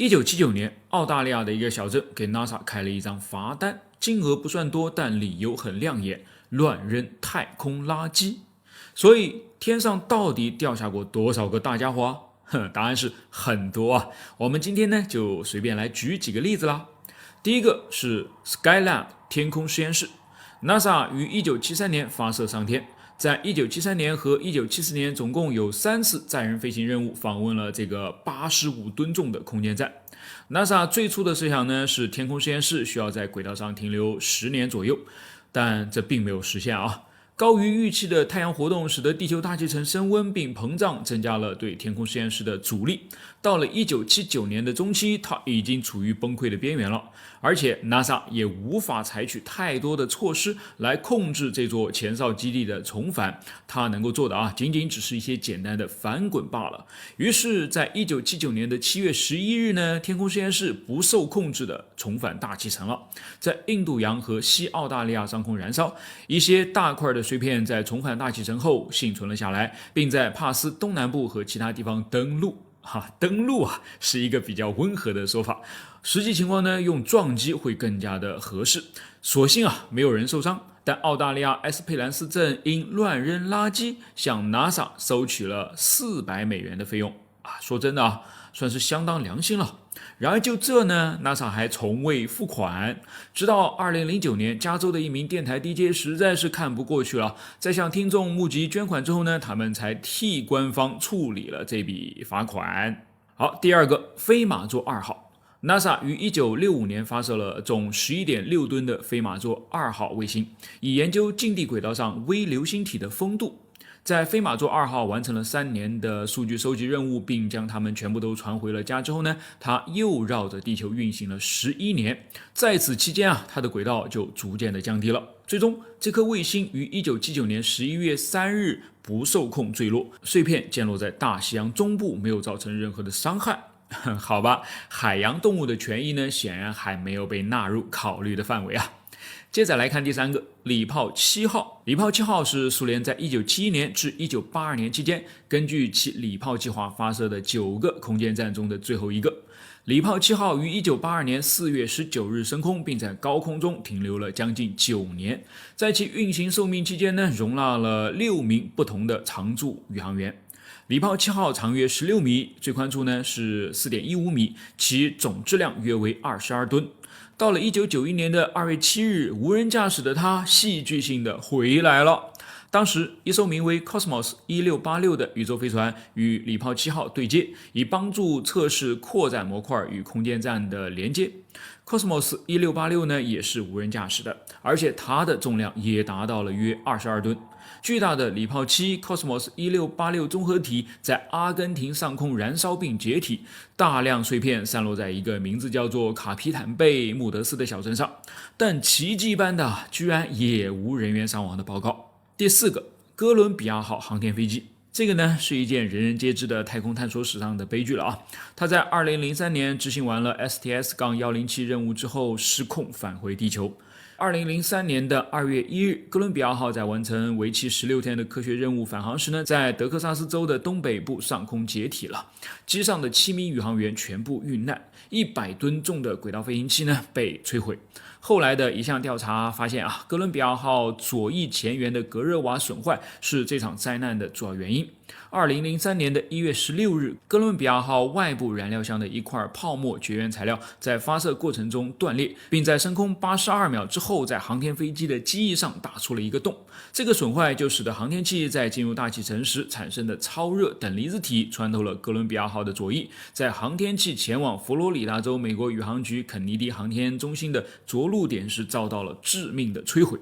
1979年，澳大利亚的一个小镇给 NASA 开了一张罚单，金额不算多，但理由很亮眼：乱扔太空垃圾。所以天上到底掉下过多少个大家伙啊？答案是很多啊。我们今天呢就随便来举几个例子啦。第一个是 Skylab 天空实验室 ，NASA 于1973年发射上天。在1973年和1974年，总共有3次载人飞行任务访问了这个85吨重的空间站。NASA 最初的设想呢是天空实验室需要在轨道上停留10年左右，但这并没有实现啊。高于预期的太阳活动使得地球大气层升温并膨胀，增加了对天空实验室的阻力。到了1979年的中期，它已经处于崩溃的边缘了，而且 NASA 也无法采取太多的措施来控制这座前哨基地的重返，它能够做的仅仅只是一些简单的翻滚罢了。于是，在1979年的7月11日呢，天空实验室不受控制的重返大气层了，在印度洋和西澳大利亚上空燃烧，一些大块的碎片在重返大气层后幸存了下来，并在帕斯东南部和其他地方登陆。登陆是一个比较温和的说法，实际情况呢，用撞击会更加的合适。所幸没有人受伤，但澳大利亚埃斯佩兰斯镇因乱扔垃圾向 NASA 收取了$400的费用说真的算是相当良心了。然而就这呢 ，NASA 还从未付款，直到2009年，加州的一名电台 DJ 实在是看不过去了，在向听众募集捐款之后呢，他们才替官方处理了这笔罚款。好，第二个，飞马座2号。NASA 于1965年发射了重11.6吨的飞马座2号卫星，以研究近地轨道上微流星体的风度。在飞马座2号完成了3年的数据收集任务，并将它们全部都传回了家之后呢，它又绕着地球运行了11年。在此期间它的轨道就逐渐的降低了。最终，这颗卫星于1979年11月3日不受控坠落，碎片溅落在大西洋中部，没有造成任何的伤害。好吧，海洋动物的权益呢，显然还没有被纳入考虑的范围接着来看第三个，礼炮7号。礼炮7号是苏联在1971年至1982年期间，根据其礼炮计划发射的9个空间站中的最后一个。礼炮7号于1982年4月19日升空，并在高空中停留了将近9年。在其运行寿命期间呢，容纳了6名不同的常驻宇航员。礼炮7号长约16米，最宽处呢是4.15米，其总质量约为22吨。到了1991年的2月7日，无人驾驶的它戏剧性的回来了。当时，一艘名为 Cosmos 1686的宇宙飞船与礼炮7号对接，以帮助测试扩展模块与空间站的连接。Cosmos 1686呢也是无人驾驶的，而且它的重量也达到了约22吨。巨大的礼炮7 Cosmos 1686综合体在阿根廷上空燃烧并解体，大量碎片散落在一个名字叫做卡皮坦贝穆德斯的小镇上，但奇迹般的居然也无人员伤亡的报告。第四个，哥伦比亚号航天飞机。这个呢是一件人人皆知的太空探索史上的悲剧了它在2003年执行完了 STS-107 任务之后失控返回地球。2003年的2月1日，哥伦比亚号在完成为期16天的科学任务返航时呢，在德克萨斯州的东北部上空解体了，机上的7名宇航员全部遇难，100吨重的轨道飞行器呢被摧毁。后来的一项调查发现哥伦比亚号左翼前缘的隔热瓦损坏是这场灾难的主要原因。2003年的1月16日，哥伦比亚号外部燃料箱的一块泡沫绝缘材料在发射过程中断裂，并在升空82秒之后在航天飞机的机翼上打出了一个洞。这个损坏就使得航天器在进入大气层时产生的超热等离子体穿透了哥伦比亚号的左翼，在航天器前往佛罗里达州美国宇航局肯尼迪航天中心的着陆点时遭到了致命的摧毁。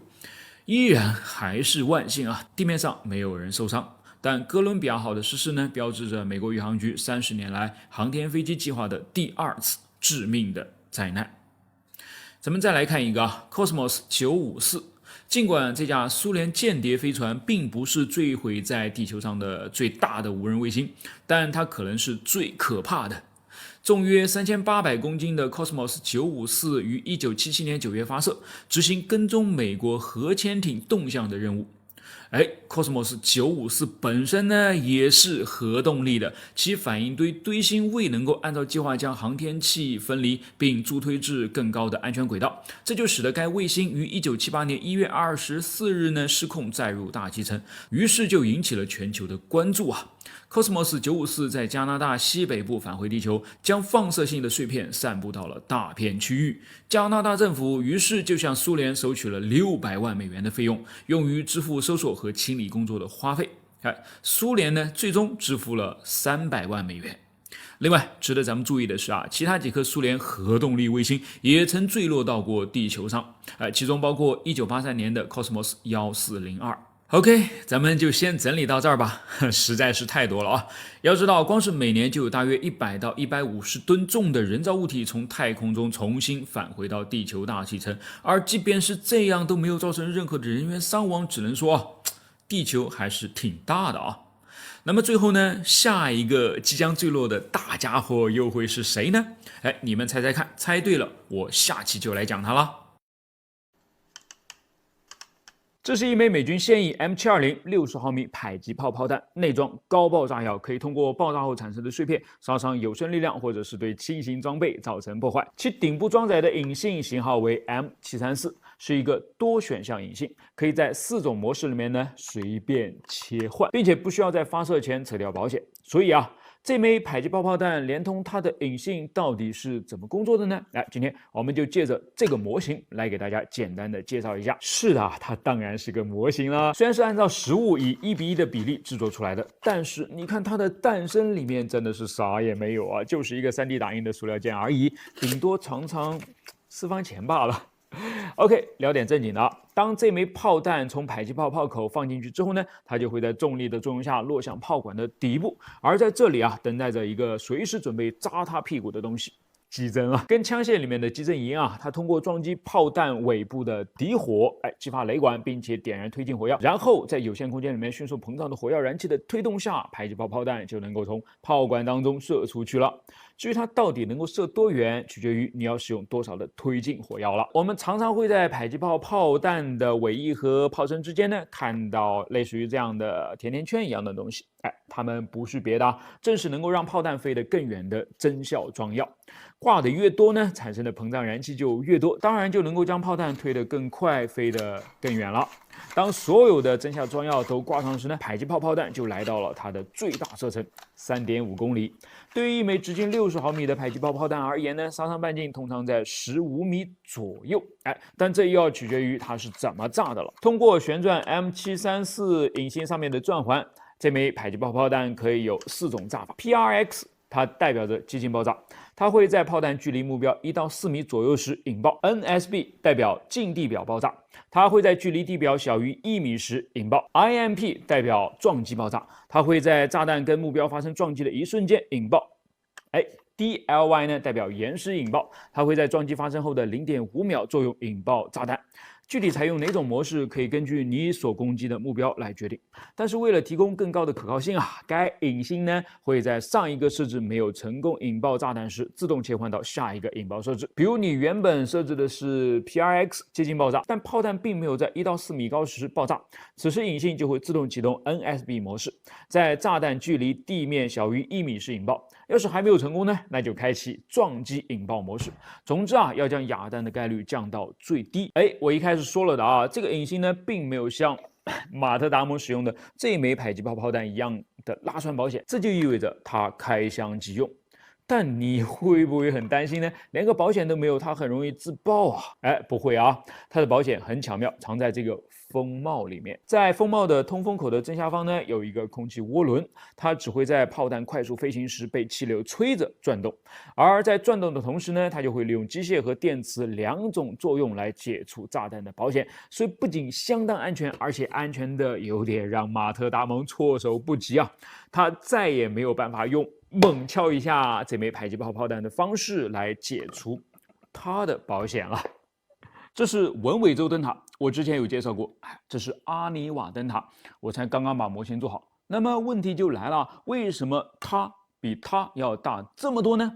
依然还是万幸地面上没有人受伤。但哥伦比亚号的失事呢，标志着美国宇航局30年来航天飞机计划的第2次致命的灾难。咱们再来看一个Cosmos 954。尽管这架苏联间谍飞船并不是坠毁在地球上的最大的无人卫星，但它可能是最可怕的。重约3800公斤的 Cosmos 954于1977年9月发射，执行跟踪美国核潜艇动向的任务。Cosmos 954本身呢也是核动力的，其反应堆堆芯未能够按照计划将航天器分离并助推至更高的安全轨道，这就使得该卫星于1978年1月24日呢失控载入大气层，于是就引起了全球的关注啊。Cosmos 954在加拿大西北部返回地球，将放射性的碎片散布到了大片区域。加拿大政府于是就向苏联收取了600万美元的费用，用于支付搜索和清理工作的花费。苏联呢最终支付了300万美元。另外，值得咱们注意的是其他几颗苏联核动力卫星也曾坠落到过地球上，其中包括1983年的 Cosmos 1402。OK， 咱们就先整理到这儿吧，实在是太多了啊！要知道，光是每年就有大约100到150吨重的人造物体从太空中重新返回到地球大气层，而即便是这样都没有造成任何的人员伤亡，只能说地球还是挺大的啊。那么最后呢，下一个即将坠落的大家伙又会是谁呢？你们猜猜看，猜对了，我下期就来讲它啦。这是一枚美军现役 M720 60毫米迫击炮炮弹，内装高爆炸药，可以通过爆炸后产生的碎片杀伤有生力量或者是对轻型装备造成破坏。其顶部装载的引信型号为 M734，是一个多选项引信，可以在4种模式里面呢随便切换，并且不需要在发射前撤掉保险。所以这枚迫击炮炮弹连同它的引信到底是怎么工作的呢？今天我们就借着这个模型来给大家简单的介绍一下。是的，它当然是个模型啦，虽然是按照实物以1:1的比例制作出来的，但是你看它的诞生里面真的是啥也没有就是一个3D 打印的塑料件而已，顶多尝尝私房钱罢了。OK， 聊点正经的当这枚炮弹从迫击炮炮口放进去之后呢，它就会在重力的作用下落向炮管的底部，而在这里等待着一个随时准备扎它屁股的东西。机针跟枪械里面的机针一样它通过撞击炮弹尾部的底火，激发雷管，并且点燃推进火药，然后在有限空间里面迅速膨胀的火药燃气的推动下，迫击炮弹就能够从炮管当中射出去了。至于它到底能够射多远，取决于你要使用多少的推进火药了。我们常常会在迫击炮炮弹的尾翼和炮身之间呢，看到类似于这样的甜甜圈一样的东西，它们不是别的，正是能够让炮弹飞得更远的增效装药。挂的越多呢，产生的膨胀燃气就越多，当然就能够将炮弹推得更快，飞得更远了。当所有的增效装药都挂上时呢，迫击炮炮弹就来到了它的最大射程 3.5 公里。对于一枚直径60毫米的迫击炮炮弹而言呢，杀伤半径通常在15米左右。但这又要取决于它是怎么炸的了。通过旋转 M734 引信上面的转环，这枚迫击炮炮弹可以有4种炸法。PRX 它代表着激进爆炸，它会在炮弹距离目标1到4米左右时引爆。NSB 代表近地表爆炸，它会在距离地表小于1米时引爆。IMP 代表撞击爆炸，它会在炸弹跟目标发生撞击的一瞬间引爆。DLY 呢代表延时引爆，它会在撞击发生后的0.5秒作用引爆炸弹。具体采用哪种模式，可以根据你所攻击的目标来决定。但是为了提供更高的可靠性该引信呢会在上一个设置没有成功引爆炸弹时，自动切换到下一个引爆设置。比如你原本设置的是 PRX 接近爆炸，但炮弹并没有在1到4米高时爆炸，此时引信就会自动启动 NSB 模式，在炸弹距离地面小于1米时引爆。要是还没有成功呢，那就开启撞击引爆模式。总之要将哑弹的概率降到最低。我一开始说了的这个引信呢，并没有像马特达蒙使用的这枚迫击炮炮弹一样的拉栓保险，这就意味着它开箱即用。但你会不会很担心呢？连个保险都没有，它很容易自爆不会它的保险很巧妙，藏在这个风帽里面。在风帽的通风口的正下方呢，有一个空气涡轮，它只会在炮弹快速飞行时被气流吹着转动，而在转动的同时呢，它就会利用机械和电磁2种作用来解除炸弹的保险，所以不仅相当安全，而且安全的有点让马特达蒙措手不及他再也没有办法用猛敲一下这枚迫击炮炮弹的方式来解除他的保险了。这是文尾洲灯塔，我之前有介绍过。这是阿尼瓦灯塔，我才刚刚把模型做好。那么问题就来了，为什么它比它要大这么多呢？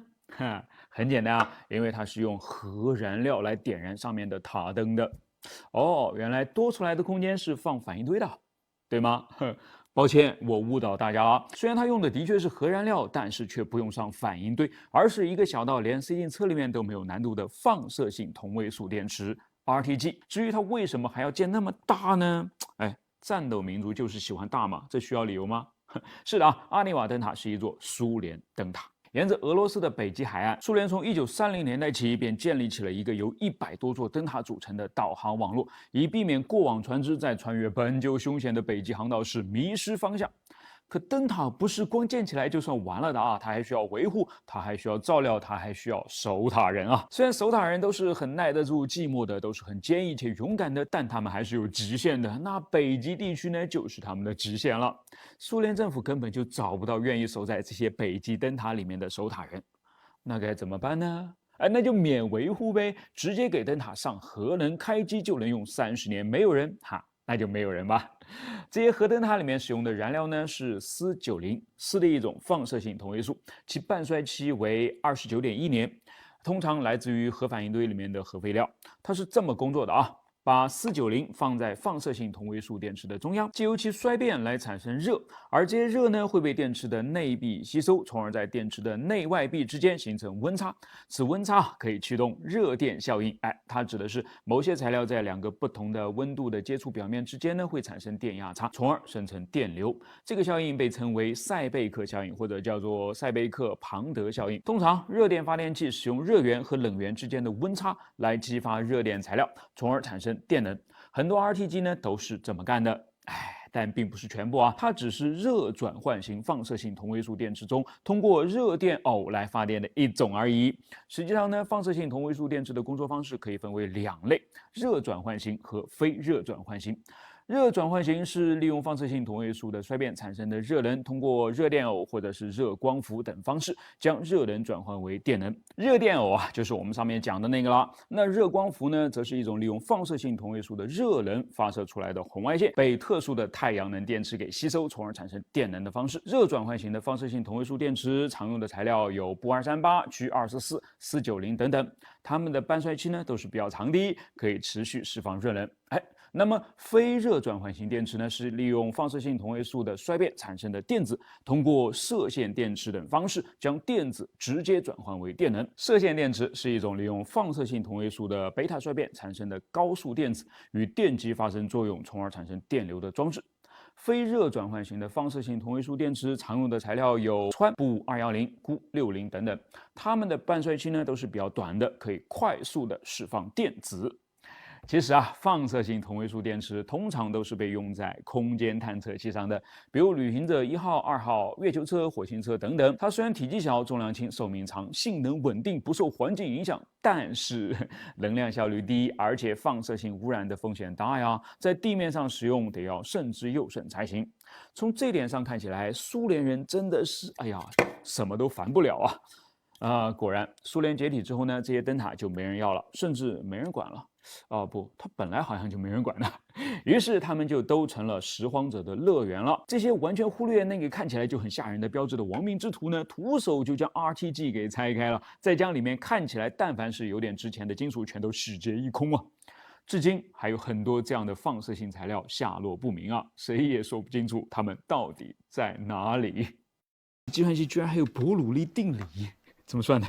很简单因为它是用核燃料来点燃上面的塔灯的。原来多出来的空间是放反应堆的。对吗？抱歉，我误导大家了。虽然它用的的确是核燃料，但是却不用上反应堆，而是一个小到连塞进车里面都没有难度的放射性同位素电池 RTG。至于它为什么还要建那么大呢？战斗民族就是喜欢大嘛，这需要理由吗？是的啊，阿尼瓦灯塔是一座苏联灯塔。沿着俄罗斯的北极海岸，苏联从1930年代起便建立起了一个由100多座灯塔组成的导航网络，以避免过往船只在穿越本就凶险的北极航道时迷失方向。可灯塔不是光建起来就算完了的啊，它还需要维护，它还需要照料，它还需要守塔人啊。虽然守塔人都是很耐得住寂寞的，都是很坚毅且勇敢的，但他们还是有极限的。那北极地区呢，就是他们的极限了。苏联政府根本就找不到愿意守在这些北极灯塔里面的守塔人，那该怎么办呢？那就免维护呗，直接给灯塔上核能，开机就能用30年，没有人那就没有人吧。这些核灯塔里面使用的燃料呢是铯90，铯的一种放射性同位素，其半衰期为29.1年，通常来自于核反应堆里面的核废料。它是这么工作的啊。把铯90放在放射性同位素电池的中央，借由其衰变来产生热，而这些热呢会被电池的内壁吸收，从而在电池的内外壁之间形成温差。此温差可以驱动热电效应。它指的是某些材料在2个不同的温度的接触表面之间呢会产生电压差，从而生成电流。这个效应被称为塞贝克效应，或者叫做塞贝克庞德效应。通常热电发电器使用热源和冷源之间的温差来激发热电材料，从而产生电能。很多 RTG 呢都是这么干的。但并不是全部啊，它只是热转换型放射性同位素电池中通过热电偶来发电的一种而已。实际上呢，放射性同位素电池的工作方式可以分为2类：热转换型和非热转换型。热转换型是利用放射性同位素的衰变产生的热能，通过热电偶或者是热光伏等方式将热能转换为电能。热电偶就是我们上面讲的那个啦。那热光伏呢，则是一种利用放射性同位素的热能发射出来的红外线，被特殊的太阳能电池给吸收，从而产生电能的方式。热转换型的放射性同位素电池常用的材料有钚238、锑24、铯90等等，它们的半衰期呢都是比较长的，可以持续释放热能。那么非热转换型电池呢，是利用放射性同位素的衰变产生的电子，通过射线电池等方式将电子直接转换为电能。射线电池是一种利用放射性同位素的贝塔衰变产生的高速电子与电极发生作用，从而产生电流的装置。非热转换型的放射性同位素电池常用的材料有氚、钚210、钴60等等，它们的半衰期呢都是比较短的，可以快速的释放电子。其实放射性同位素电池通常都是被用在空间探测器上的，比如旅行者1号、2号、月球车、火星车等等。它虽然体积小、重量轻、寿命长、性能稳定、不受环境影响，但是能量效率低，而且放射性污染的风险大呀，在地面上使用得要慎之又慎才行。从这点上看起来，苏联人真的是什么都烦不了果然，苏联解体之后呢，这些灯塔就没人要了，甚至没人管了。不，它本来好像就没人管的，于是他们就都成了拾荒者的乐园了。这些完全忽略那个看起来就很吓人的标志的亡命之徒呢，徒手就将 RTG 给拆开了，再将里面看起来但凡是有点值钱的金属全都洗劫一空啊！至今还有很多这样的放射性材料下落不明啊，谁也说不清楚它们到底在哪里。计算机居然还有伯努利定理，怎么算的？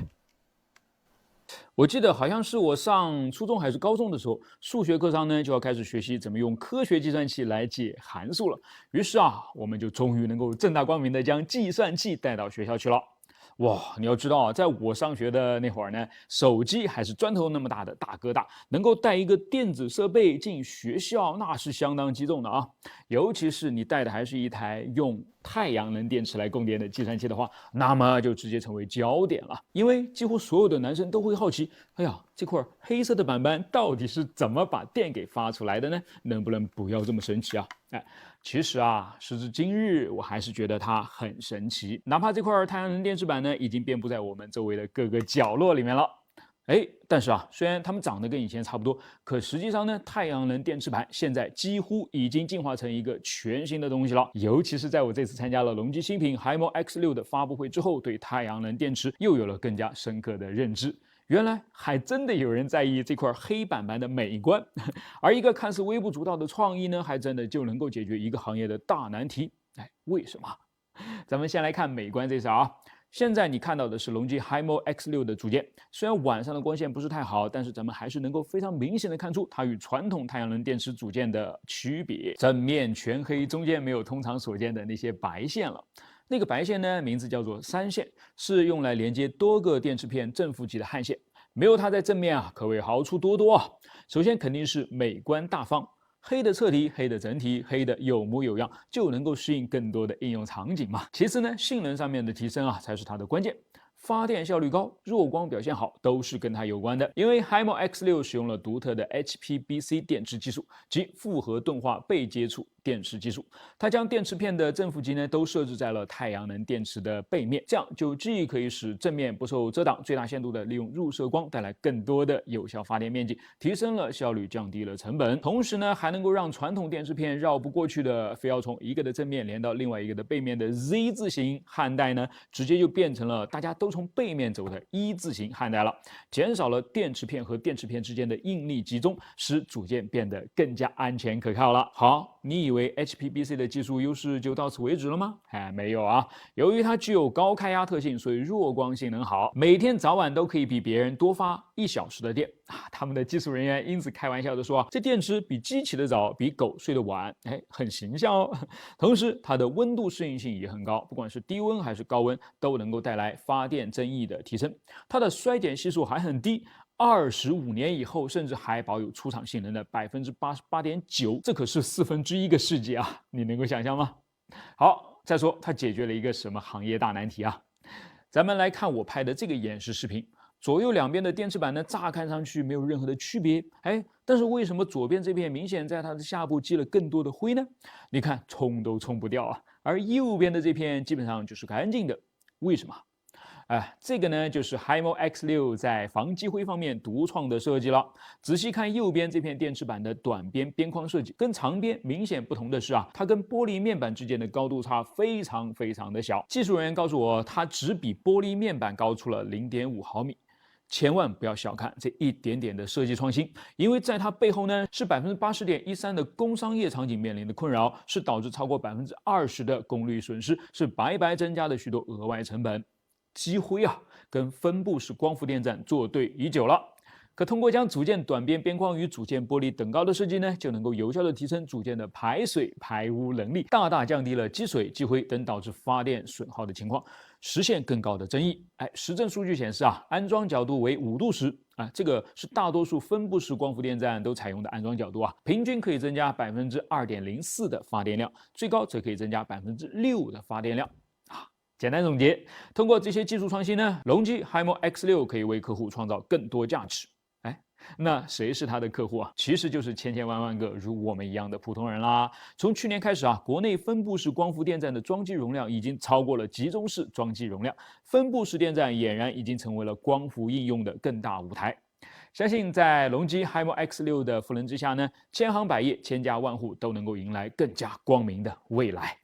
我记得好像是我上初中还是高中的时候，数学课上呢就要开始学习怎么用科学计算器来解函数了。于是我们就终于能够正大光明的将计算器带到学校去了。哇，你要知道在我上学的那会儿呢，手机还是砖头那么大的大哥大，能够带一个电子设备进学校，那是相当激动的啊。尤其是你带的还是一台用太阳能电池来供电的计算器的话，那么就直接成为焦点了。因为几乎所有的男生都会好奇，这块黑色的板板到底是怎么把电给发出来的呢？能不能不要这么神奇啊？其实时至今日，我还是觉得它很神奇。哪怕这块太阳能电池板呢，已经遍布在我们周围的各个角落里面了。但是虽然它们长得跟以前差不多，可实际上呢，太阳能电池板现在几乎已经进化成一个全新的东西了。尤其是在我这次参加了隆基新品 HiMo X6的发布会之后，对太阳能电池又有了更加深刻的认知。原来还真的有人在意这块黑板板的美观，而一个看似微不足道的创意呢，还真的就能够解决一个行业的大难题。哎，为什么？咱们先来看美观这事啊。现在你看到的是隆基 HiMo X6的组件，虽然晚上的光线不是太好，但是咱们还是能够非常明显的看出它与传统太阳能电池组件的区别。正面全黑，中间没有通常所见的那些白线了。那个白线呢，名字叫做三线，是用来连接多个电池片正负极的焊线。没有它在正面啊，可谓好处多多啊。首先肯定是美观大方。黑的彻底，黑的整体，黑的有模有样，就能够适应更多的应用场景嘛。其次呢，性能上面的提升啊，才是它的关键。发电效率高，弱光表现好，都是跟它有关的。因为 HiMo X6使用了独特的 HPBC 电池技术，即复合钝化背接触电池技术。它将电池片的正负极呢都设置在了太阳能电池的背面，这样就既可以使正面不受遮挡，最大限度的利用入射光带来更多的有效发电面积，提升了效率，降低了成本。同时呢，还能够让传统电池片绕不过去的，非要从一个的正面连到另外一个的背面的 Z 字形焊带呢，直接就变成了大家都从背面走的一字形焊带了，减少了电池片和电池片之间的应力集中，使组件变得更加安全可靠了。好，你以为 HPBC 的技术优势就到此为止了吗？没有啊，由于它具有高开压特性，所以弱光性能好，每天早晚都可以比别人多发1小时的电啊。他们的技术人员因此开玩笑的说，这电池比鸡起得早，比狗睡得晚，很形象哦。同时，它的温度适应性也很高，不管是低温还是高温，都能够带来发电增益的提升。它的衰减系数还很低。25年以后，甚至还保有出厂性能的88.9%，这可是1/4个世纪啊！你能够想象吗？好，再说它解决了一个什么行业大难题啊？咱们来看我拍的这个演示视频，左右两边的电池板呢，乍看上去没有任何的区别，但是为什么左边这片明显在它的下部积了更多的灰呢？你看，冲都冲不掉啊，而右边的这片基本上就是干净的，为什么？这个呢，就是 HiMo X6在防积灰方面独创的设计了。仔细看右边这片电池板的短边边框设计，跟长边明显不同的是啊，它跟玻璃面板之间的高度差非常的小。技术人员告诉我，它只比玻璃面板高出了0.5毫米。千万不要小看这一点点的设计创新，因为在它背后呢，是80.13%的工商业场景面临的困扰，是导致超过20%的功率损失，是白白增加的许多额外成本。积灰啊，跟分布式光伏电站作对已久了。可通过将组件短边边框与组件玻璃等高的设计呢，就能够有效的提升组件的排水排污能力，大大降低了积水、积灰等导致发电损耗的情况，实现更高的增益。实证数据显示啊，安装角度为5度时这个是大多数分布式光伏电站都采用的安装角度啊，平均可以增加2.04%的发电量，最高则可以增加6%的发电量。简单总结，通过这些技术创新呢，隆基 HiMo X6可以为客户创造更多价值。那谁是他的客户啊？其实就是千万个如我们一样的普通人啦。从去年开始啊，国内分布式光伏电站的装机容量已经超过了集中式装机容量，分布式电站俨然已经成为了光伏应用的更大舞台。相信在隆基 HiMo X6的赋能之下呢，千行百业、千家万户都能够迎来更加光明的未来。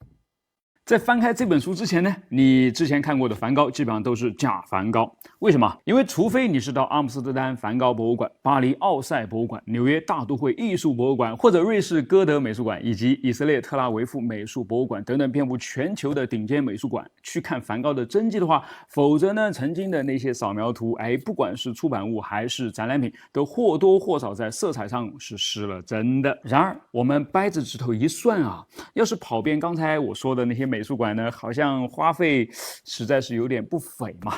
在翻开这本书之前呢，你之前看过的梵高基本上都是假梵高。为什么？因为除非你是到阿姆斯特丹梵高博物馆、巴黎奥赛博物馆、纽约大都会艺术博物馆，或者瑞士歌德美术馆以及以色列特拉维夫美术博物馆等等遍布全球的顶尖美术馆去看梵高的真迹的话，否则呢，曾经的那些扫描图，不管是出版物还是展览品，都或多或少在色彩上是失了真的。然而，我们掰着指头一算啊，要是跑遍刚才我说的那些美术馆呢，好像花费实在是有点不菲嘛。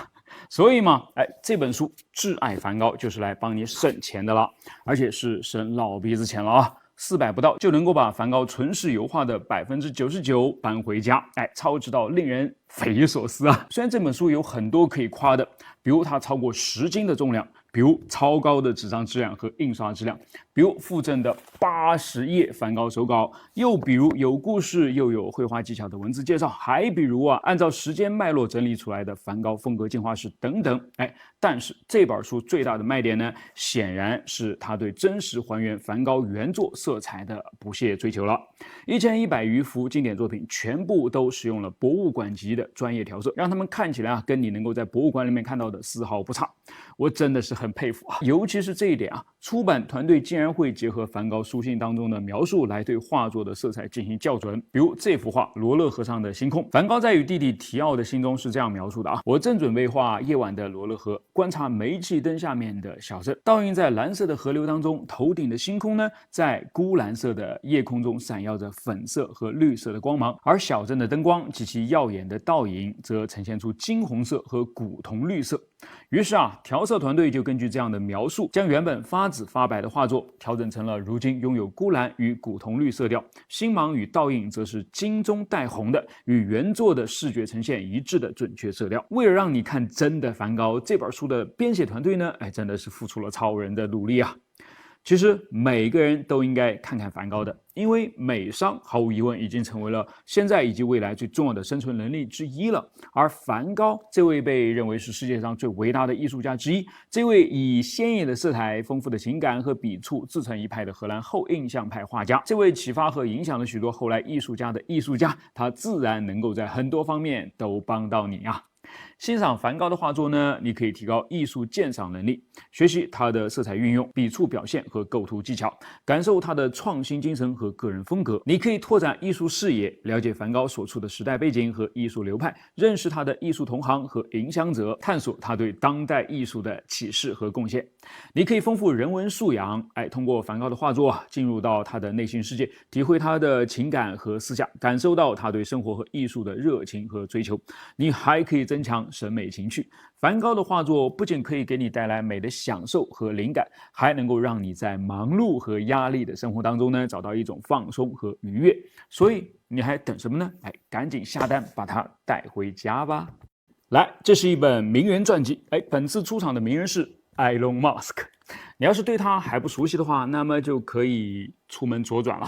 所以嘛，这本书《挚爱梵高》就是来帮你省钱的了，而且是省老鼻子钱了啊！400不到就能够把梵高纯视油画的99%搬回家，超值到令人匪夷所思啊！虽然这本书有很多可以夸的，比如它超过10斤的重量，比如超高的纸张质量和印刷质量，比如附赠的80页梵高手稿，又比如有故事又有绘画技巧的文字介绍，还比如按照时间脉络整理出来的梵高风格进化史等等。但是这本书最大的卖点呢，显然是他对真实还原梵高原作色彩的不懈追求了。1100余幅经典作品全部都使用了博物馆级的的专业调色，让他们看起来跟你能够在博物馆里面看到的丝毫不差。我真的是很佩服尤其是这一点出版团队竟然会结合梵高书信当中的描述来对画作的色彩进行校准。比如这幅画《罗勒河上的星空》，梵高在与弟弟提奥的信中是这样描述的我正准备画夜晚的罗勒河，观察煤气灯下面的小镇，倒映在蓝色的河流当中，头顶的星空呢，在钴蓝色的夜空中闪耀着粉色和绿色的光芒，而小镇的灯光及其耀眼的倒影则呈现出金红色和古铜绿色。于是调色团队就根据这样的描述，将原本发紫发白的画作调整成了如今拥有钴蓝与古铜绿色调，星芒与倒映则是金中带红的，与原作的视觉呈现一致的准确色调。为了让你看真的梵高，这本书的编写团队呢，真的是付出了超人的努力其实每个人都应该看看梵高的，因为美商毫无疑问已经成为了现在以及未来最重要的生存能力之一了。而梵高这位被认为是世界上最伟大的艺术家之一，这位以鲜艳的色彩、丰富的情感和笔触自成一派的荷兰后印象派画家，这位启发和影响了许多后来艺术家的艺术家，他自然能够在很多方面都帮到你欣赏梵高的画作呢，你可以提高艺术鉴赏能力，学习他的色彩运用、笔触表现和构图技巧，感受他的创新精神和个人风格。你可以拓展艺术视野，了解梵高所处的时代背景和艺术流派，认识他的艺术同行和影响者，探索他对当代艺术的启示和贡献。你可以丰富人文素养，通过梵高的画作进入到他的内心世界，体会他的情感和思想，感受到他对生活和艺术的热情和追求。你还可以增强审美情趣。梵高的画作不仅可以给你带来美的享受和灵感，还能够让你在忙碌和压力的生活当中呢，找到一种放松和愉悦。所以你还等什么呢？赶紧下单把它带回家吧。来，这是一本名人传记，本次出场的名人是Elon Musk。你要是对他还不熟悉的话，那么就可以出门左转了。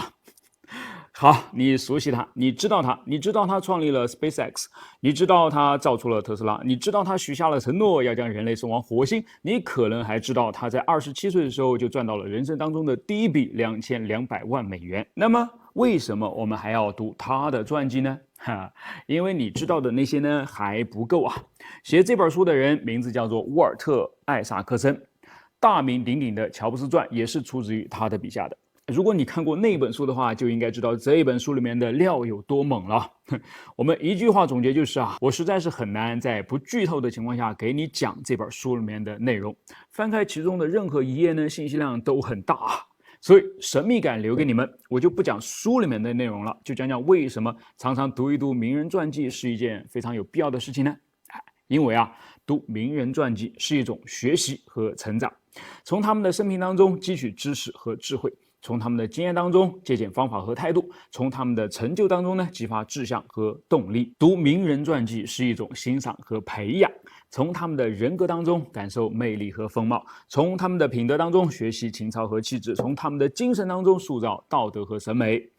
好，你熟悉他，你知道他创立了 SpaceX， 你知道他造出了特斯拉，你知道他许下了承诺要将人类送往火星，你可能还知道他在27岁的时候就赚到了人生当中的第一笔2200万美元。那么为什么我们还要读他的传记呢？因为你知道的那些呢还不够写这本书的人名字叫做沃尔特·艾萨克森，大名鼎鼎的乔布斯传也是出自于他的笔下的。如果你看过那本书的话，就应该知道这本书里面的料有多猛了。我们一句话总结就是我实在是很难在不剧透的情况下给你讲这本书里面的内容。翻开其中的任何一页呢，信息量都很大所以神秘感留给你们，我就不讲书里面的内容了，就讲讲为什么常常读一读名人传记是一件非常有必要的事情呢？因为读名人传记是一种学习和成长，从他们的生平当中汲取知识和智慧，从他们的经验当中借鉴方法和态度，从他们的成就当中呢激发志向和动力。读名人传记是一种欣赏和培养，从他们的人格当中感受魅力和风貌，从他们的品德当中学习情操和气质，从他们的精神当中塑造道德和审美。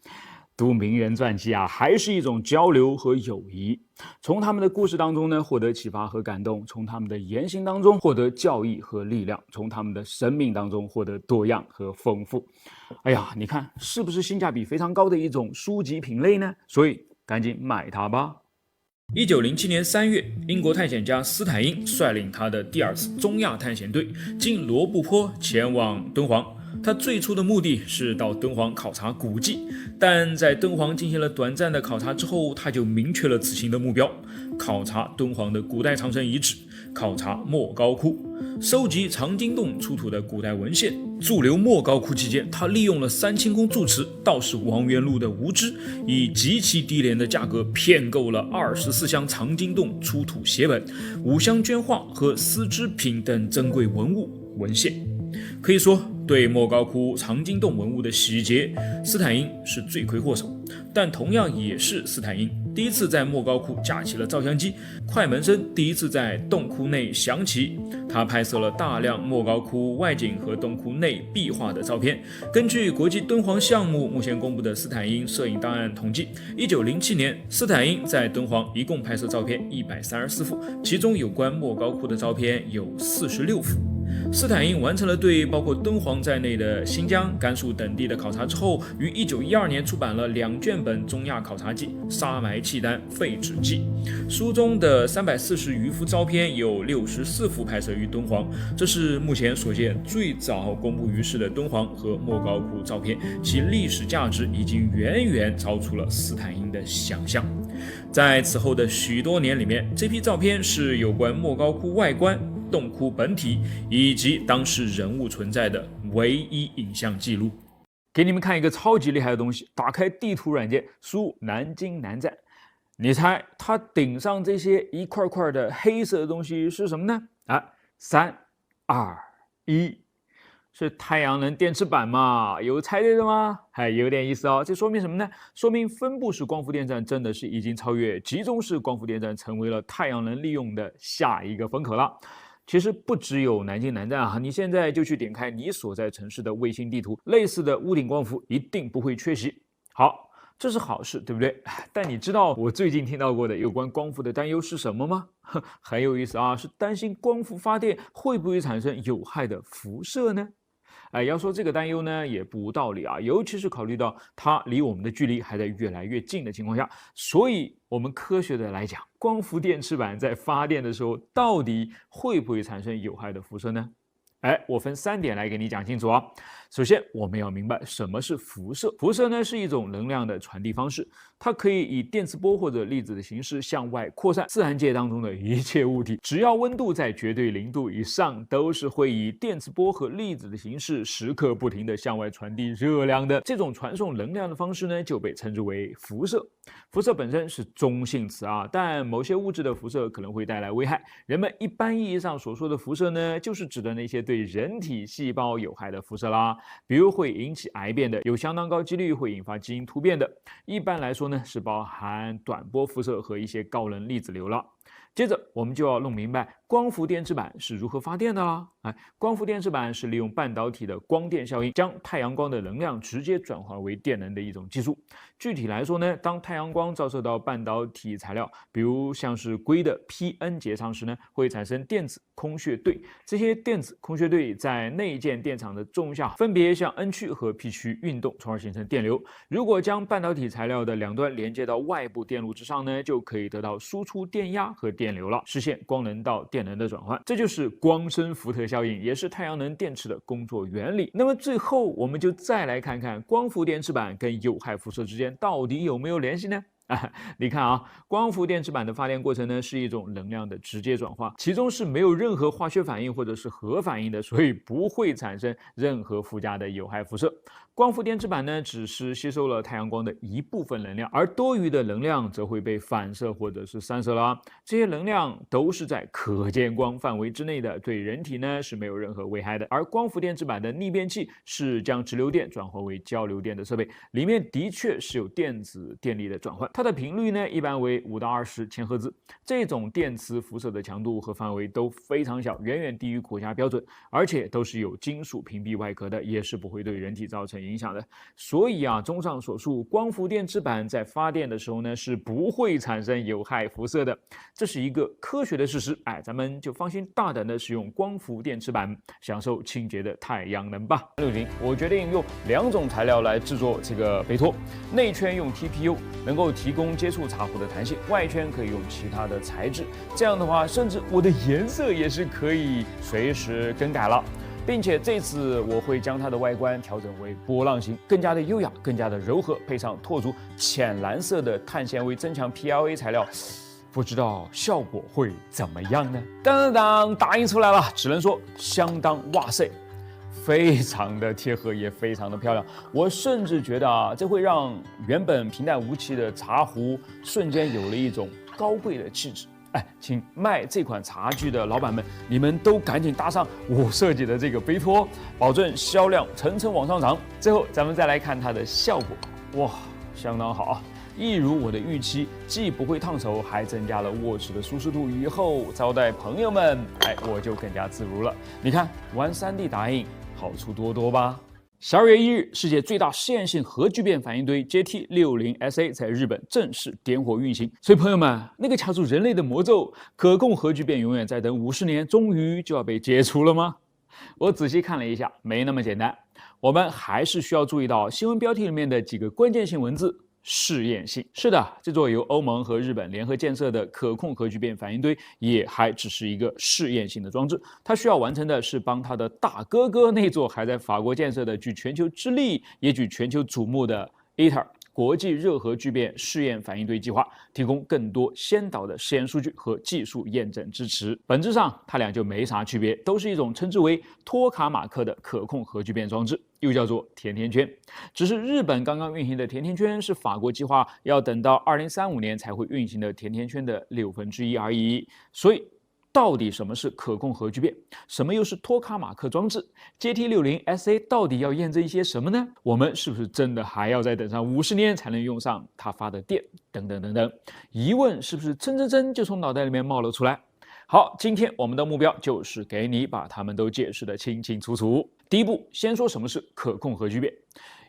读名人传记还是一种交流和友谊，从他们的故事当中呢获得启发和感动，从他们的言行当中获得教益和力量，从他们的生命当中获得多样和丰富。你看是不是性价比非常高的一种书籍品类呢？所以赶紧买它吧。1907年3月，英国探险家斯坦因率领他的第2次中亚探险队经罗布泊前往敦煌。他最初的目的是到敦煌考察古迹，但在敦煌进行了短暂的考察之后，他就明确了此行的目标：考察敦煌的古代长城遗址，考察莫高窟，收集藏经洞出土的古代文献。驻留莫高窟期间，他利用了三清宫住持道士王元禄的无知，以极其低廉的价格骗购了24箱藏经洞出土写本、5箱绢画和丝织品等珍贵文物文献。可以说，对莫高窟藏经洞文物的洗劫，斯坦因是罪魁祸首。但同样也是斯坦因第一次在莫高窟架起了照相机，快门声第一次在洞窟内响起。他拍摄了大量莫高窟外景和洞窟内壁画的照片。根据国际敦煌项目目前公布的斯坦因摄影档案统计，1907年斯坦因在敦煌一共拍摄照片134幅，其中有关莫高窟的照片有46幅。斯坦因完成了对包括敦煌在内的新疆、甘肃等地的考察之后，于1912年出版了2卷本中亚考察记《沙埋契丹废纸记》。书中的340余幅照片有64幅拍摄于敦煌，这是目前所见最早公布于世的敦煌和莫高窟照片，其历史价值已经远远超出了斯坦因的想象。在此后的许多年里面，这批照片是有关莫高窟外观、洞窟本体以及当时人物存在的唯一影像记录。给你们看一个超级厉害的东西，打开地图软件，输入南京南站，你猜它顶上这些一块块的黑色的东西是什么呢？3、2、1，是太阳能电池板嘛？有猜对的吗？还有点意思哦。这说明什么呢？说明分布式光伏电站真的是已经超越集中式光伏电站，成为了太阳能利用的下一个风口了。其实不只有南京南站啊，你现在就去点开你所在城市的卫星地图，类似的屋顶光伏一定不会缺席。好，这是好事，对不对？但你知道我最近听到过的有关光伏的担忧是什么吗？很有意思啊，是担心光伏发电会不会产生有害的辐射呢？要说这个担忧呢，也不无道理啊，尤其是考虑到它离我们的距离还在越来越近的情况下，所以我们科学的来讲，光伏电池板在发电的时候，到底会不会产生有害的辐射呢？我分3点来给你讲清楚啊。首先，我们要明白什么是辐射。辐射呢是一种能量的传递方式，它可以以电磁波或者粒子的形式向外扩散。自然界当中的一切物体，只要温度在绝对0度以上，都是会以电磁波和粒子的形式时刻不停地向外传递热量的。这种传送能量的方式呢，就被称之为辐射。辐射本身是中性词啊，但某些物质的辐射可能会带来危害。人们一般意义上所说的辐射呢，就是指的那些对人体细胞有害的辐射啦，比如会引起癌变的，有相当高几率会引发基因突变的。一般来说呢，是包含短波辐射和一些高能粒子流了。接着我们就要弄明白光伏电池板是如何发电的啦。光伏电池板是利用半导体的光电效应，将太阳光的能量直接转化为电能的一种技术。具体来说呢，当太阳光照射到半导体材料，比如像是硅的 P-N 结上时呢，会产生电子空穴对。这些电子空穴对在内建电场的作用下，分别向 N 区和 P 区运动，从而形成电流。如果将半导体材料的两端连接到外部电路之上呢，就可以得到输出电压和电流了，实现光能到电能的转换。这就是光生福特效应，也是太阳能电池的工作原理。那么最后我们就再来看看光伏电池板跟有害辐射之间到底有没有联系呢？你看啊，光伏电池板的发电过程呢是一种能量的直接转化，其中是没有任何化学反应或者是核反应的，所以不会产生任何附加的有害辐射。光伏电池板呢只是吸收了太阳光的一部分能量，而多余的能量则会被反射或者是散射啦。这些能量都是在可见光范围之内的，对人体呢是没有任何危害的。而光伏电池板的逆变器是将直流电转化为交流电的设备，里面的确是有电子电力的转换。它的频率呢一般为5到20千赫兹，这种电磁辐射的强度和范围都非常小，远远低于国家标准，而且都是有金属屏蔽外壳的，也是不会对人体造成影响的。所以啊，综上所述，光伏电池板在发电的时候呢是不会产生有害辐射的，这是一个科学的事实。咱们就放心大胆的使用光伏电池板，享受清洁的太阳能吧。60，我决定用2种材料来制作这个杯托，内圈用 TPU， 能够提供接触茶壶的弹性，外圈可以用其他的材质，这样的话，甚至我的颜色也是可以随时更改了。并且这次我会将它的外观调整为波浪形，更加的优雅，更加的柔和，配上拓足浅蓝色的碳纤维增强 PLA 材料，不知道效果会怎么样呢？当当当，打印出来了，只能说相当哇塞，非常的贴合，也非常的漂亮。我甚至觉得这会让原本平淡无奇的茶壶瞬间有了一种高贵的气质。请卖这款茶具的老板们，你们都赶紧搭上我设计的这个杯托，保证销量层层往上涨。最后咱们再来看它的效果，哇，相当好啊！一如我的预期，既不会烫手，还增加了握持的舒适度。以后招待朋友们，我就更加自如了。你看，玩 3D 打印好处多多吧。12月1日，世界最大实验性核聚变反应堆 JT60SA 在日本正式点火运行。所以朋友们，那个卡住人类的魔咒，可控核聚变永远在等50年，终于就要被解除了吗？我仔细看了一下，没那么简单。我们还是需要注意到新闻标题里面的几个关键性文字。试验性是的，这座由欧盟和日本联合建设的可控核聚变反应堆也还只是一个试验性的装置，它需要完成的是帮它的大哥哥那座还在法国建设的具全球之力也举全球瞩目的 ITER。国际热核聚变试验反应堆计划提供更多先导的实验数据和技术验证支持。本质上，它俩就没啥区别，都是一种称之为托卡马克的可控核聚变装置，又叫做甜甜圈。只是日本刚刚运行的甜甜圈是法国计划要等到2035年才会运行的甜甜圈的1/6而已。所以，到底什么是可控核聚变？什么又是托卡马克装置 ？JT60SA 到底要验证一些什么呢？我们是不是真的还要再等上50年才能用上它发的电？等等等等，疑问是不是真就从脑袋里面冒了出来？好，今天我们的目标就是给你把它们都解释得清清楚楚。第一步，先说什么是可控核聚变。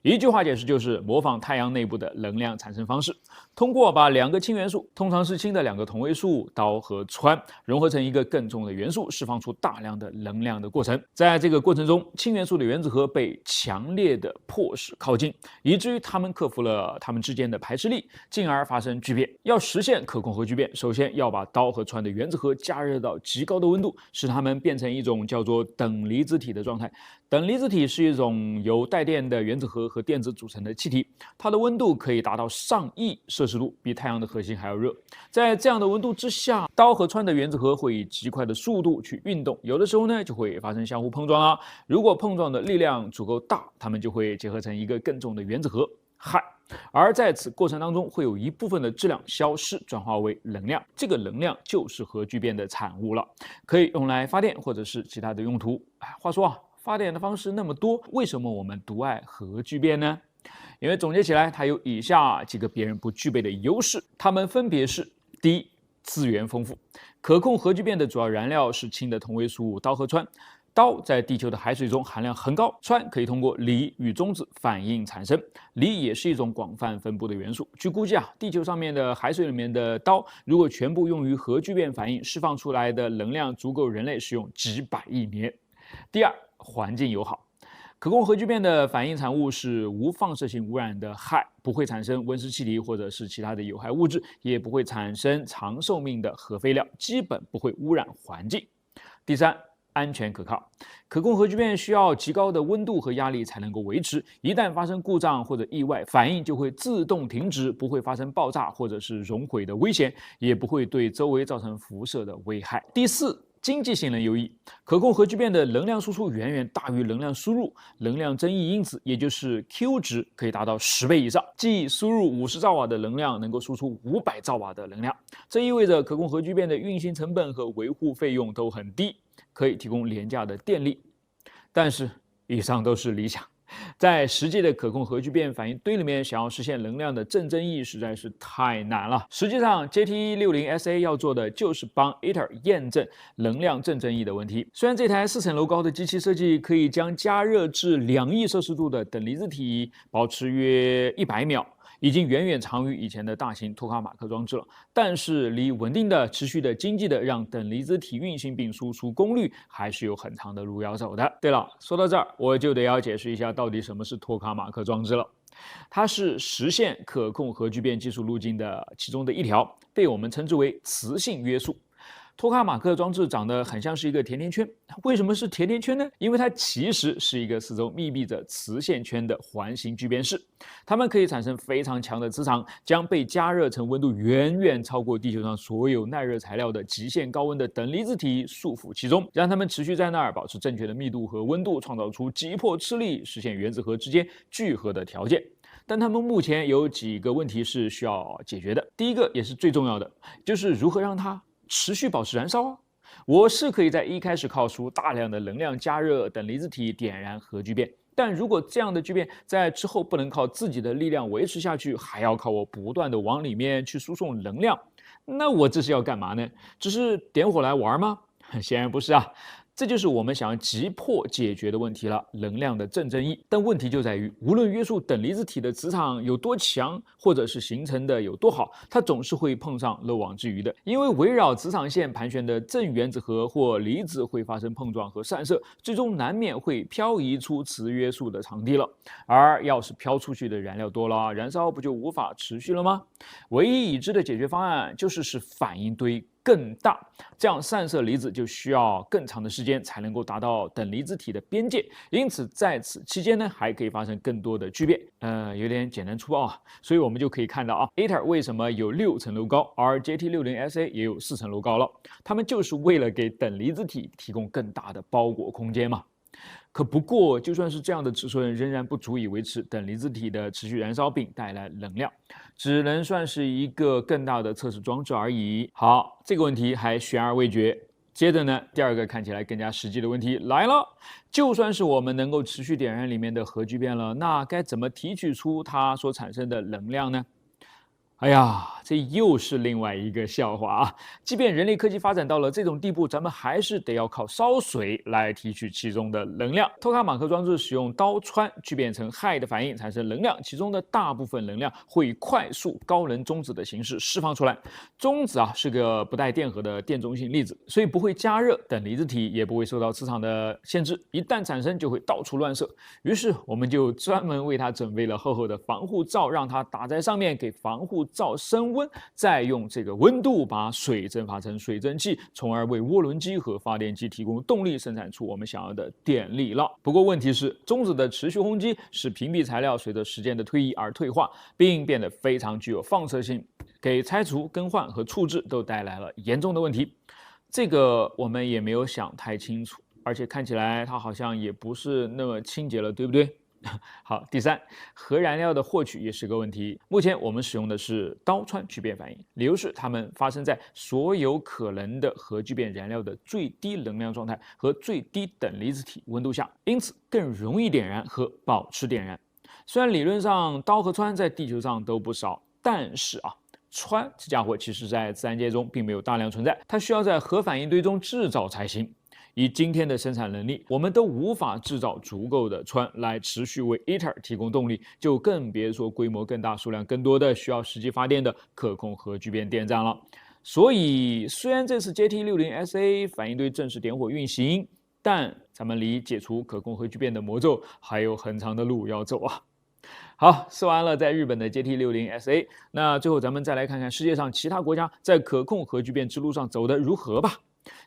一句话解释就是模仿太阳内部的能量产生方式，通过把两个氢元素，通常是氢的两个同位素氘和氚，融合成一个更重的元素，释放出大量的能量的过程。在这个过程中，氢元素的原子核被强烈的迫使靠近，以至于它们克服了它们之间的排斥力，进而发生聚变。要实现可控核聚变，首先要把氘和氚的原子核加热到极高的温度，使它们变成一种叫做等离子体的状态。等离子体是一种由带电的原子核和电子组成的气体，它的温度可以达到上亿摄氏度，比太阳的核心还要热。在这样的温度之下，氘和氚的原子核会以极快的速度去运动，有的时候呢就会发生相互碰撞啊。如果碰撞的力量足够大，它们就会结合成一个更重的原子核氦。而在此过程当中，会有一部分的质量消失，转化为能量。这个能量就是核聚变的产物了，可以用来发电或者是其他的用途。话说啊，发电的方式那么多，为什么我们独爱核聚变呢？因为总结起来，它有以下几个别人不具备的优势，它们分别是：第一，资源丰富。可控核聚变的主要燃料是氢的同位素氘和氚。氘在地球的海水中含量很高，氚可以通过锂与中子反应产生，锂也是一种广泛分布的元素。据估计啊，地球上面的海水里面的氘，如果全部用于核聚变反应，释放出来的能量足够人类使用几百亿年。第二，环境友好。可控核聚变的反应产物是无放射性污染的氦，不会产生温室气体或者是其他的有害物质，也不会产生长寿命的核废料，基本不会污染环境。第三，安全可靠。可控核聚变需要极高的温度和压力才能够维持，一旦发生故障或者意外，反应就会自动停止，不会发生爆炸或者是熔毁的危险，也不会对周围造成辐射的危害。第四，经济性能优异。可控核聚变的能量输出远远大于能量输入，能量增益因子也就是 Q 值可以达到10倍以上，即输入50兆瓦的能量能够输出500兆瓦的能量。这意味着可控核聚变的运行成本和维护费用都很低，可以提供廉价的电力。但是以上都是理想，在实际的可控核聚变反应堆里面，想要实现能量的正增益实在是太难了。实际上 JT60SA 要做的就是帮 ITER 验证能量正增益的问题。虽然这台4层楼高的机器设计可以将加热至2亿摄氏度的等离子体保持约100秒，已经远远长于以前的大型托卡马克装置了，但是离稳定的、持续的、经济的让等离子体运行并输出功率还是有很长的路要走的。对了，说到这儿，我就得要解释一下到底什么是托卡马克装置了。它是实现可控核聚变技术路径的其中的一条，被我们称之为磁性约束。托卡马克装置长得很像是一个甜甜圈，为什么是甜甜圈呢？因为它其实是一个四周密闭着磁线圈的环形聚变室，它们可以产生非常强的磁场，将被加热成温度远远超过地球上所有耐热材料的极限高温的等离子体束缚其中，让它们持续在那儿保持正确的密度和温度，创造出急迫吃力，实现原子核之间聚合的条件。但它们目前有几个问题是需要解决的。第一个也是最重要的，就是如何让它持续保持燃烧啊！我是可以在一开始靠出大量的能量加热等离子体点燃核聚变，但如果这样的聚变在之后不能靠自己的力量维持下去，还要靠我不断的往里面去输送能量，那我这是要干嘛呢？只是点火来玩吗？显然不是啊！这就是我们想要急迫解决的问题了，能量的正正异。但问题就在于，无论约束等离子体的磁场有多强，或者是形成的有多好，它总是会碰上漏网之鱼的。因为围绕磁场线盘旋的正原子核或离子会发生碰撞和散射，最终难免会漂移出磁约束的场地了。而要是飘出去的燃料多了，燃烧不就无法持续了吗？唯一已知的解决方案就是使反应堆更大，这样散射离子就需要更长的时间才能够达到等离子体的边界，因此在此期间呢，还可以发生更多的聚变。有点简单粗暴啊，所以我们就可以看到啊 ，ITER 为什么有6层楼高，而 JT60SA 也有4层楼高了？它们就是为了给等离子体提供更大的包裹空间嘛。可不过，就算是这样的尺寸，仍然不足以维持等离子体的持续燃烧并带来能量，只能算是一个更大的测试装置而已。好，这个问题还悬而未决。接着呢，第二个看起来更加实际的问题来了：就算是我们能够持续点燃里面的核聚变了，那该怎么提取出它所产生的能量呢？哎呀，这又是另外一个笑话啊！即便人类科技发展到了这种地步，咱们还是得要靠烧水来提取其中的能量。托卡马克装置使用刀穿聚变成氦的反应产生能量，其中的大部分能量会以快速高能中子的形式释放出来。中子啊是个不带电荷的电中性粒子，所以不会加热，等离子体也不会受到磁场的限制，一旦产生就会到处乱射。于是我们就专门为它准备了厚厚的防护罩，让它打在上面，给防护罩升温，再用这个温度把水蒸发成水蒸气，从而为涡轮机和发电机提供动力，生产出我们想要的电力了。不过问题是，中子的持续轰击使屏蔽材料随着时间的推移而退化，并变得非常具有放射性，给拆除、更换和处置都带来了严重的问题。这个我们也没有想太清楚，而且看起来它好像也不是那么清洁了，对不对？好，第三，核燃料的获取也是个问题。目前我们使用的是刀穿聚变反应，理由是它们发生在所有可能的核聚变燃料的最低能量状态和最低等离子体温度下，因此更容易点燃和保持点燃。虽然理论上氘和氚在地球上都不少，但是氚这家伙其实在自然界中并没有大量存在，它需要在核反应堆中制造才行。以今天的生产能力，我们都无法制造足够的氚来持续为 ITER 提供动力，就更别说规模更大、数量更多的需要实际发电的可控核聚变电站了。所以，虽然这次 JT60SA 反应堆正式点火运行，但咱们离解除可控核聚变的魔咒还有很长的路要走啊。好，说完了在日本的 JT60SA， 那最后咱们再来看看世界上其他国家在可控核聚变之路上走得如何吧。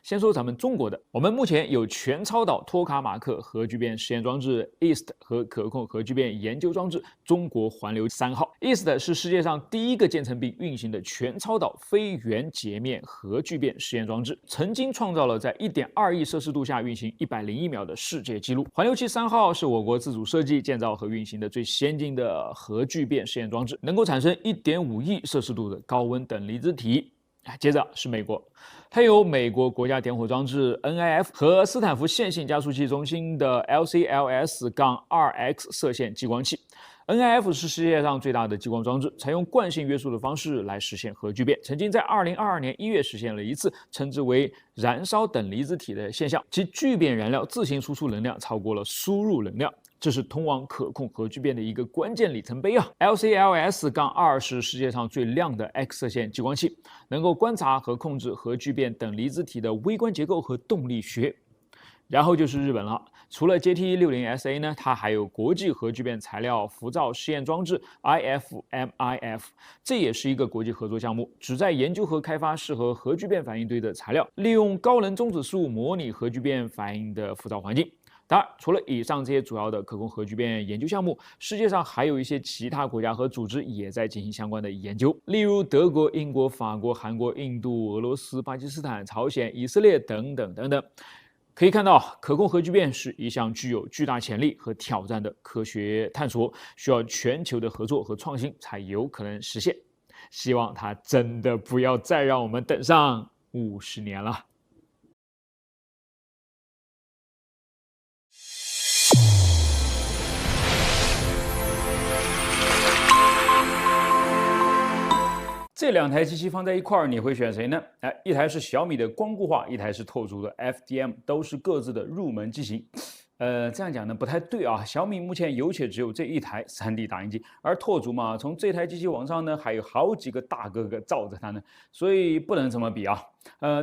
先说咱们中国的，我们目前有全超导托卡马克核聚变实验装置 EAST 和可控核聚变研究装置中国环流3号。EAST 是世界上第一个建成并运行的全超导非圆截面核聚变实验装置，曾经创造了在 1.2 亿摄氏度下运行101秒的世界纪录。环流器3号是我国自主设计、建造和运行的最先进的核聚变实验装置，能够产生 1.5 亿摄氏度的高温等离子体。接着是美国，它有美国国家点火装置 NIF 和斯坦福线性加速器中心的 LCLS-2X 射线激光器。NIF 是世界上最大的激光装置，采用惯性约束的方式来实现核聚变，曾经在2022年1月实现了一次，称之为燃烧等离子体的现象，即聚变燃料自行输出能量超过了输入能量。这是通往可控核聚变的一个关键里程碑啊 ！LCLS-2 是世界上最亮的 X 射线激光器，能够观察和控制核聚变等离子体的微观结构和动力学。然后就是日本了，除了 JT60SA 呢，它还有国际核聚变材料浮造试验装置 IFMIF， 这也是一个国际合作项目，旨在研究和开发适合核聚变反应堆的材料，利用高能中子数模拟核聚变反应的浮造环境。当然，除了以上这些主要的可控核聚变研究项目，世界上还有一些其他国家和组织也在进行相关的研究，例如德国、英国、法国、韩国、印度、俄罗斯、巴基斯坦、朝鲜、以色列等等等等。可以看到，可控核聚变是一项具有巨大潜力和挑战的科学探索，需要全球的合作和创新才有可能实现。希望它真的不要再让我们等上50年了。这2台机器放在一块儿，你会选谁呢？一台是小米的光固化，一台是拓足的 FDM， 都是各自的入门机型。这样讲呢不太对啊。小米目前有且只有这一台 3D 打印机，而拓足嘛，从这台机器往上呢，还有好几个大哥哥罩着它呢，所以不能这么比啊。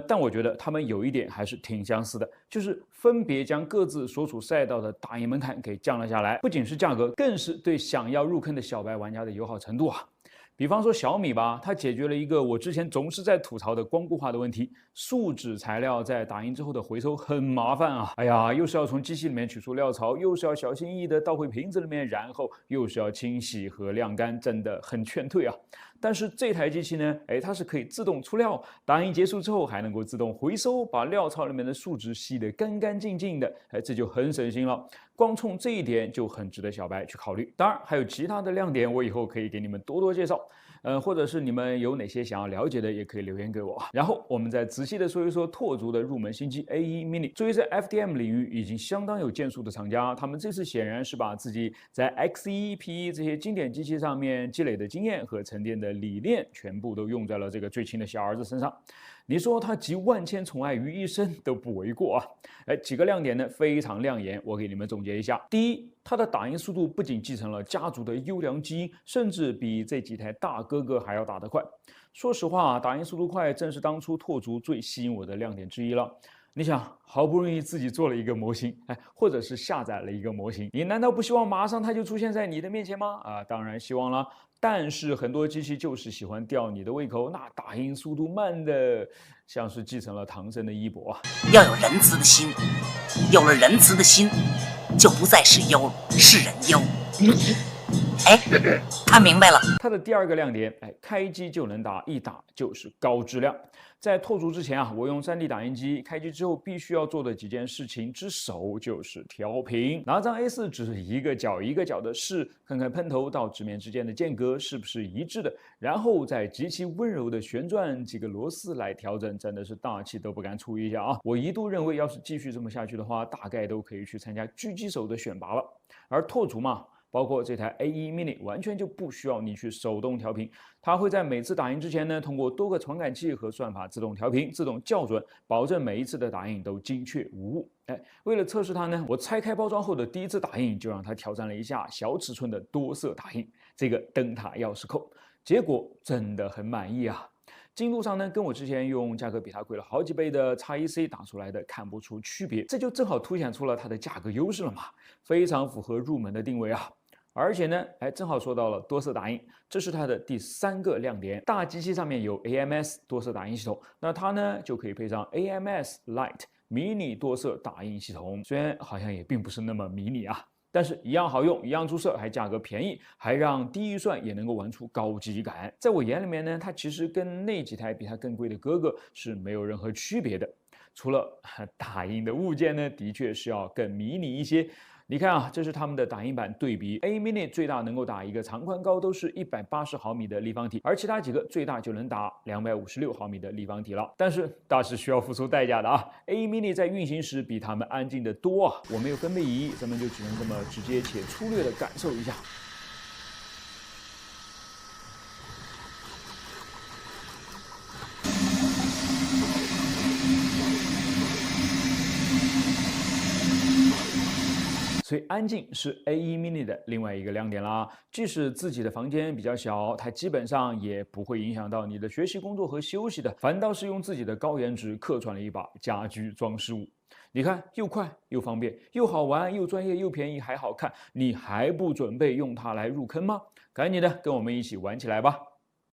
但我觉得他们有一点还是挺相似的，就是分别将各自所处赛道的打印门槛给降了下来，不仅是价格，更是对想要入坑的小白玩家的友好程度啊。比方说小米吧，它解决了一个我之前总是在吐槽的光固化的问题。树脂材料在打印之后的回收很麻烦啊！哎呀，又是要从机器里面取出料槽，又是要小心翼翼的倒回瓶子里面，然后又是要清洗和晾干，真的很劝退啊！但是这台机器呢，它是可以自动出料，打印结束之后还能够自动回收，把料槽里面的树脂洗得干干净净的，这就很省心了。光冲这一点就很值得小白去考虑。当然还有其他的亮点，我以后可以给你们多多介绍。或者是你们有哪些想要了解的，也可以留言给我。然后我们再仔细的说一说拓足的入门新机 A1 Mini。作为在 FDM 领域已经相当有建树的厂家，他们这次显然是把自己在 X1、P1 这些经典机器上面积累的经验和沉淀的理念，全部都用在了这个最亲的小儿子身上。你说他集万千宠爱于一身都不为过啊！几个亮点呢非常亮眼，我给你们总结一下。第一，它的打印速度不仅继承了家族的优良基因，甚至比这几台大哥哥还要打得快。说实话，打印速度快正是当初拓足最吸引我的亮点之一了。你想，好不容易自己做了一个模型，或者是下载了一个模型，你难道不希望马上它就出现在你的面前吗？当然希望了。但是很多机器就是喜欢吊你的胃口，那打印速度慢的像是继承了唐僧的衣钵啊！要有仁慈的心，有了仁慈的心，就不再是忧，是人忧。看明白了。它的第二个亮点，开机就能打，一打就是高质量。在拓足之前啊，我用 3D 打印机开机之后，必须要做的几件事情之首就是调平，拿张 A4 纸一个角一个角的试，看看喷头到纸面之间的间隔是不是一致的，然后再极其温柔的旋转几个螺丝来调整，真的是大气都不敢出一下啊！我一度认为，要是继续这么下去的话，大概都可以去参加狙击手的选拔了。而拓足嘛，包括这台 A1 Mini 完全就不需要你去手动调频，它会在每次打印之前呢，通过多个传感器和算法自动调频、自动校准，保证每一次的打印都精确无误。为了测试它呢，我拆开包装后的第一次打印就让它挑战了一下小尺寸的多色打印，这个灯塔钥匙扣，结果真的很满意啊！精度上呢，跟我之前用价格比它贵了好几倍的 X1C 打出来的看不出区别，这就正好凸显出了它的价格优势了嘛，非常符合入门的定位啊。而且呢，正好说到了多色打印，这是它的第3个亮点。大机器上面有 AMS 多色打印系统，那它呢就可以配上 AMS Lite 迷你多色打印系统，虽然好像也并不是那么迷你啊。但是一样好用，一样出色，还价格便宜，还让低预算也能够玩出高级感。在我眼里面呢，它其实跟那几台比它更贵的哥哥是没有任何区别的，除了打印的物件呢，的确是要更迷你一些。你看啊，这是他们的打印版对比 ，A Mini 最大能够打一个长宽高都是180毫米的立方体，而其他几个最大就能打256毫米的立方体了。但是大是需要付出代价的啊 ，A Mini 在运行时比他们安静的多啊。我没有分贝仪，咱们就只能这么直接且粗略的感受一下。所以安静是 A1 Mini 的另外一个亮点啦。即使自己的房间比较小，它基本上也不会影响到你的学习、工作和休息的，反倒是用自己的高颜值客串了一把家居装饰物。你看，又快又方便，又好玩又专业又便宜还好看，你还不准备用它来入坑吗？赶紧的跟我们一起玩起来吧！